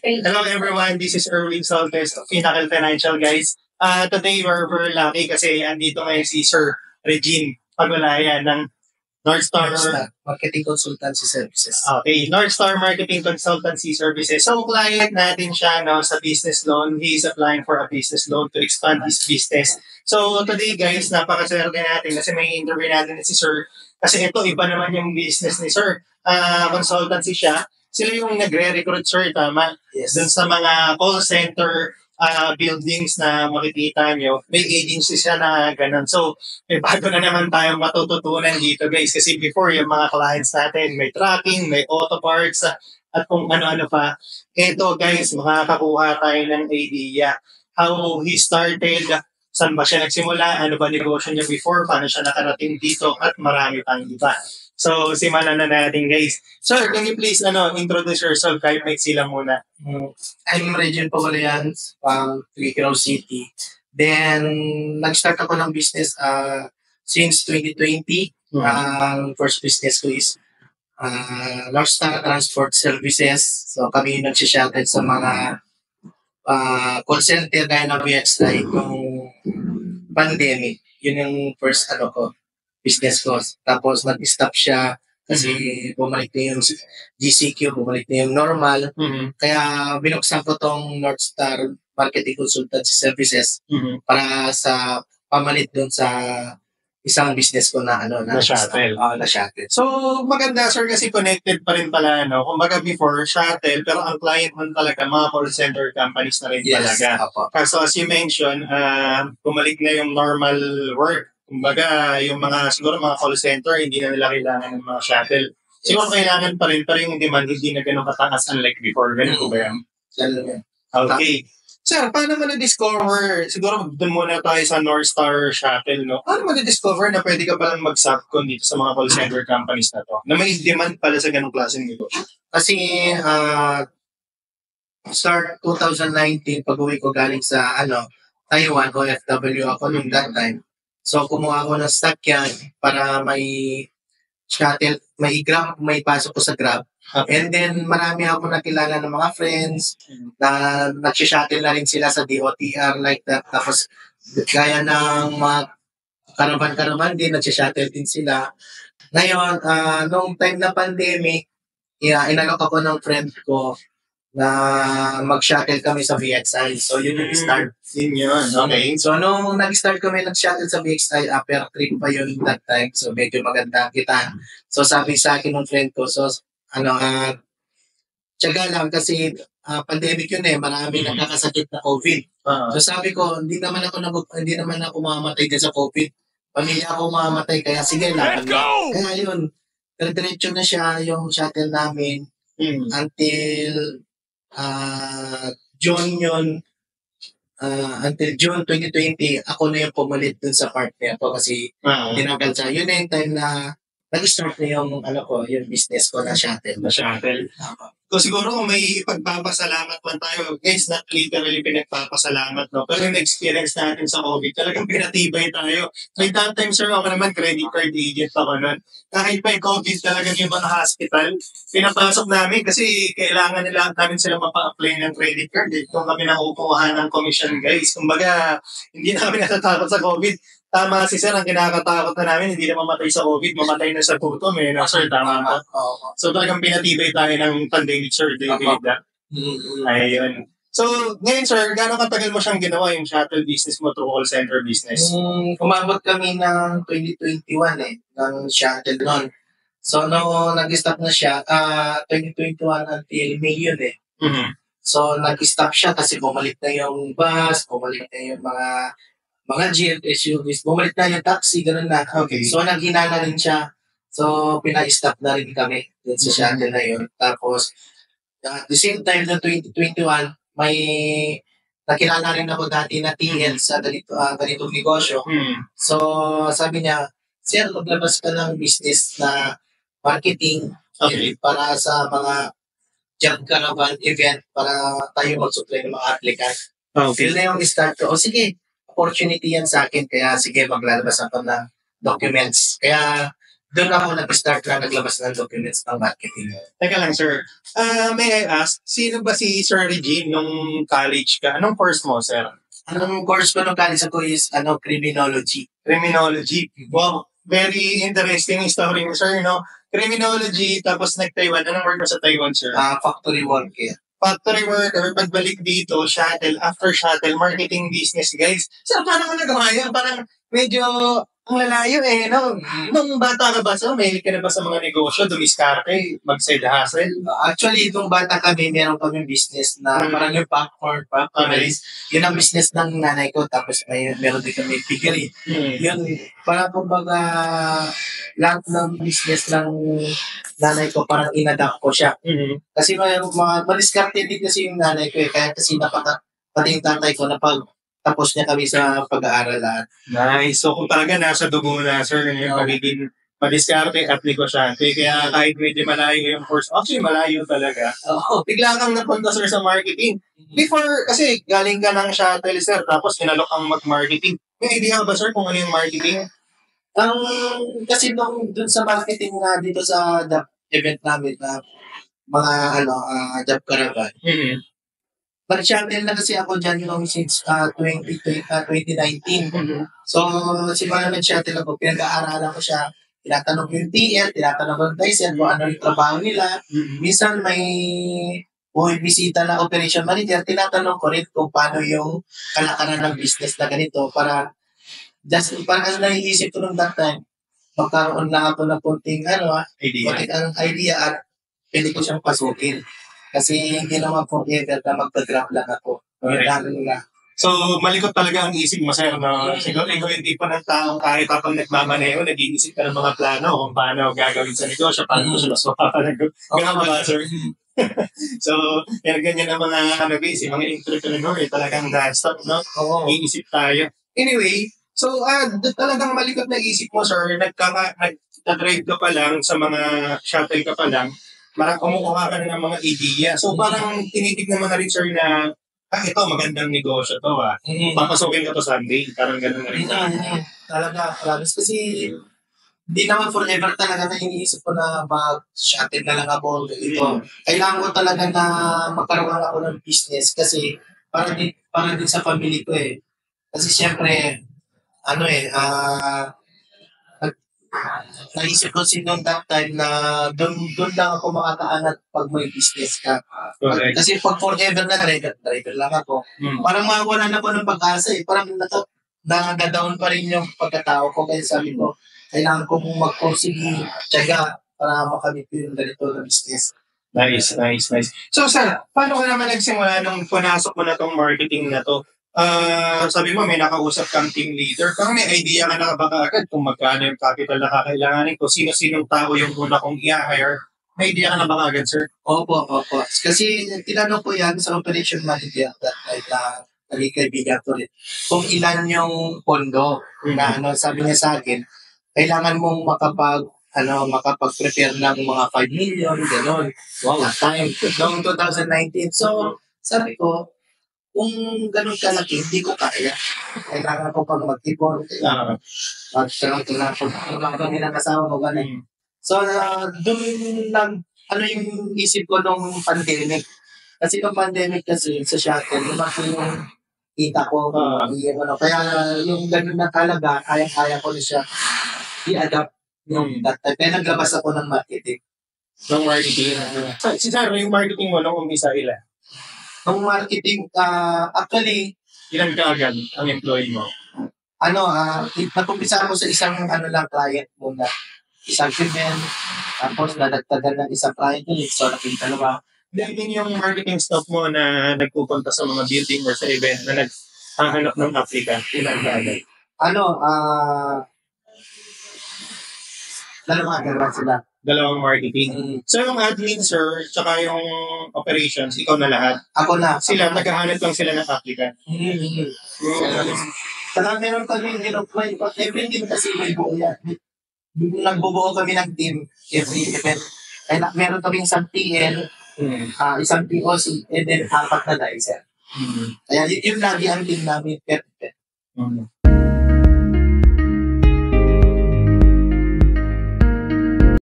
Hello everyone, this is Erwin Saltes of Pinnacle Financial, guys. Today we're very lucky kasi andito ngayon si Sir Regine Pagulayan ng North Star Marketing Consultancy Services. Okay, North Star Marketing Consultancy Services. So, client natin siya sa business loan. He is applying for a business loan to expand his business. So, today guys, napakaswerte natin kasi may interview natin si Sir. Kasi ito, iba naman yung business ni Sir. Consultancy siya. Sila yung nagre-recruit, Sir, tama? Yes. Dun sa mga call center buildings na makikita nyo, may agency siya na ganun. So, may bago na naman tayong matututunan dito, guys. Kasi before, yung mga clients natin, may tracking, may auto parts, at kung ano-ano pa. Ito, guys, makakakuha tayo ng idea. How he started, saan ba siya nagsimula, ano ba negosyo niya before, paano siya nakarating dito, at marami pang iba. So, simulan na natin, guys. Sir, can you please introduce yourself kahit may sila muna? I'm Regine Pagulayan from Quezon City. Then, nag-start ako ng business since 2020. Ang first business ko is North Star Transport Services. So, kami yung nagsishuttle sa mga call center gaya ng VXI nung pandemic. Yun yung first business ko. Tapos nag-stop siya kasi bumalik na yung GCQ, bumalik na yung normal. Kaya binuksan ko tong North Star Marketing Consultancy Services para sa pamalit doon sa isang business ko na shuttle. Na shuttle. So, maganda sir kasi connected pa rin pala, no? Kumbaga before, shuttle, pero ang client mo talaga, mga call center companies na rin talaga. So, as you mentioned, bumalik na yung normal work. Kumbaga, yung siguro mga call center, hindi na nila kailangan ng mga shuttle. Siguro kailangan pa rin, pero yung demand hindi na ganun kataas unlike before. Ganun ko ba yan? Okay. Sir, paano mo na-discover? Siguro doon muna tayo sa North Star Shuttle, no? Paano mo na-discover na pwede ka palang mag-subcon dito sa mga call center companies na to? Na may demand pala sa ganung klaseng negosyo? Kasi, start 2019, pag-uwi ko galing sa, Taiwan, OFW ako nung that time. So, kumuha ako ng sakyan para may shuttle, may Grab, may pasok ko sa Grab. And then, marami ako nakilala ng mga friends na nagsishuttle na rin sila sa DOTR like that. Tapos, gaya ng mga karaban-karaban din, nagsishuttle din sila. Ngayon, nung time na pandemic, inalok ako ng friend ko na mag-shuttle kami sa VXI. So, yun yung start. Yun. Okay. So, nung nag-start kami nag-shuttle sa VXI, per trip pa yun that time. So, medyo maganda kita. So, sabi sa akin ng friend ko, tiyaga lang kasi pandemic yun marami nakakasakit na COVID. So, sabi ko, hindi naman ako mamamatay din sa COVID. Pamilya ako mamamatay, kaya sige lang. Let's go! Kaya yun, diretso na siya yung shuttle namin until June yun, until June 2020, ako na yung pumalit dun sa partner ko kasi tinanggal siya. Yun na yung time na nag-start na yung, yung business ko na shuttle. So siguro kung may pagpapasalamat man tayo, guys, not literally pinagpapasalamat, no? Pero yung experience natin sa COVID, talagang pinatibay tayo. By that time, sir, ako naman credit card agent ako nun. Kahit pa yung COVID talagang yung mga hospital, pinapasok namin kasi kailangan namin sila mapa-apply ng credit card. Kung kami nakukuha ng commission, guys. Kumbaga, hindi namin natatakot sa COVID. Tama si sir, ang kinakatakot na namin, hindi na mamatay sa COVID, mamatay na sa gutom no, sir, tama ba? So talagang pinatibay tayo ng pandemic, sir, David. Ayun. So, ngayon, sir, gano'ng katagal mo siyang ginawa yung shuttle business mo through call center business? Umabot kami ng 2021 ng shuttle noon. So, nag-stop na siya, 2021 until May yun So, nag-stop siya kasi bumalik na yung bus, bumalik na yung mga jeep, SUVs, bumalik na yung taxi, gano'n na. Okay. So, naghina na rin siya. So, pina-stop na rin kami dun sa shuttle na yun. Tapos, at the same time, na 2021, may nakilala rin ako dati na TL sa ganitong negosyo. So, sabi niya, sir, maglabas ka ng business na marketing para sa mga job caravan event para tayo mag-supply ng mga applicant. Okay. Yun na yung start ko. O sige, opportunity yan sa akin. Kaya sige, maglalabas ako ng documents. Kaya doon ako nag-start na naglabas ng documents ng marketing. Teka lang, sir. May I ask, sino ba si Sir Regine nung college ka? Anong course mo, sir? Anong course ko nung college ko is criminology. Criminology. Wow, very interesting yung story mo, sir, no? Criminology, tapos nag-Taiwan. Anong work mo sa Taiwan, sir? Factory worker. Factory worker, pagbalik dito, shuttle, after shuttle, marketing business, guys. Sir, paano mo nagawa yan? Parang medyo ang lalayo no? Nung bata ka ba, sir, mahilig ka na ba sa mga negosyo, dumiskarte, mag-side hustle? Actually, nung bata kami, meron kami business na parang yung popcorn, yun ang business ng nanay ko. Tapos meron din kami piggery. Yun, parang kumbaga, lahat ng business ng nanay ko, parang inadapt ko siya. Kasi madiskarte din kasi yung nanay ko kaya kasi pati yung tatay ko tapos niya kami sa pag-aaralan. Nice. So kung talaga nasa dugo na, sir, yung pagiging madiskarte at negosyante. Kaya kahit medyo malayo yung course, actually malayo talaga. Bigla kang napunta, sir, sa marketing. Before, kasi galing ka ng shuttle, sir, tapos kinalok ang mag-marketing. May idea ka ba, sir, kung ano yung marketing? Kasi dun sa marketing na dito sa event namin na mga job caravan. Nag-shuttle na kasi ako dyan since 2019. So, simula nag-shuttle ako, pinag-aaralan ko siya. Tinatanong yung TL, tinatanong ko yung Tyson kung ano yung trabaho nila. Minsan may bisita na operation manager, tinatanong ko rin kung paano yung kalakaran ng business na ganito para kasi naiisip ko nung that time, magkaroon lang ako ng konting idea at pwede ko siyang pasukin. Kasi hindi naman forever na magpa-drop lang ako. So, malikot talaga ang isip mo, sir, no? Siguro, ikaw yung tipo ng taong kahit habang nagmamaneho, nag-iisip ka ng mga plano kung paano gagawin sa negosyo, paano ko siya mas mapapanagot. Ganun ba, sir? So, ganyan ang mga mga entrepreneur, talagang non-stop, no? Iisip tayo. Anyway, so, talagang malikot na isip mo, sir, nag-drive ka pa lang sa mga shuttle ka pa lang, parang kumukuha ka na ng mga idea. So, parang tinitignan mo na rin, sir, na ito, magandang negosyo to, papasukin ka to Sunday. Parang gano'n na rin. Talaga, promise. Kasi, hindi naman forever talaga na iniisip ko na mag-shuttle na lang ako. Kailangan ko talaga na magkaroon ako ng business kasi para din sa family ko Kasi siyempre, naisip ko noong that time na doon lang ako makakaangat pag may business ka. Correct. Kasi pag forever na driver lang ako, parang mawala na po ng pag-asa Parang nag-down pa rin yung pagkatao ko. Kaya sabi ko, kailangan ko mag-consider tiyaga para makamit yung ganito na business. Nice. So, sir, paano ka naman nagsimula nung punasok mo na tong marketing na to? Sabi mo, may nakausap kang team leader. Parang may idea ka na ba agad kung magkano yung capital na kakailanganin, kung sino-sinong tao yung una kong i-hire? May idea ka na ba agad, sir? Opo. Kasi tinanong ko yan sa operation manager that nagkaibigan ko rin. Kung ilan yung pondo na sabi niya sa akin, kailangan mong makapag-prepare ng mga 5 million, gano'n. Wow, time. Noong 2019. So, sabi ko, kung ganun kalaki, hindi ko kaya. Kailangan ko pag mag-ipon. Magkaroon kami ng kasama mo, gano'n. So, doon lang, yung isip ko nung pandemic. Kasi nung pandemic kasi, sa shuttle, lumaki yung kita ko. Kaya yung ganun na talaga, kaya ko na siya i-adapt yung that time. Kaya naglabas ako ng marketing. Ng marketing? Si Sir, yung marketing mo nung umpisa ilan? Nung marketing, actually, ilan ka agad ang employee mo? Nag-umpisa ako sa isang client muna. Isang female, tapos nadagdagan ng isang client ulit. So, naging dalawa. Then yung marketing staff mo na nagpupunta sa mga building or sa event na naghahanap ng applicant, ilan ka agad? Dalawa sila. Dalawang marketing. So yung admin, sir, tsaka yung operations, ikaw na lahat? Ako na. Sila, naghahanap lang sila ng applicant? Saka meron kami in-apply. Every team kasi may buo yan. Nagbubuo kami ng team every event. Kaya meron kami isang TL, isang POC, and then 4 na dicer. Kaya yun lagi ang team namin. Perfect.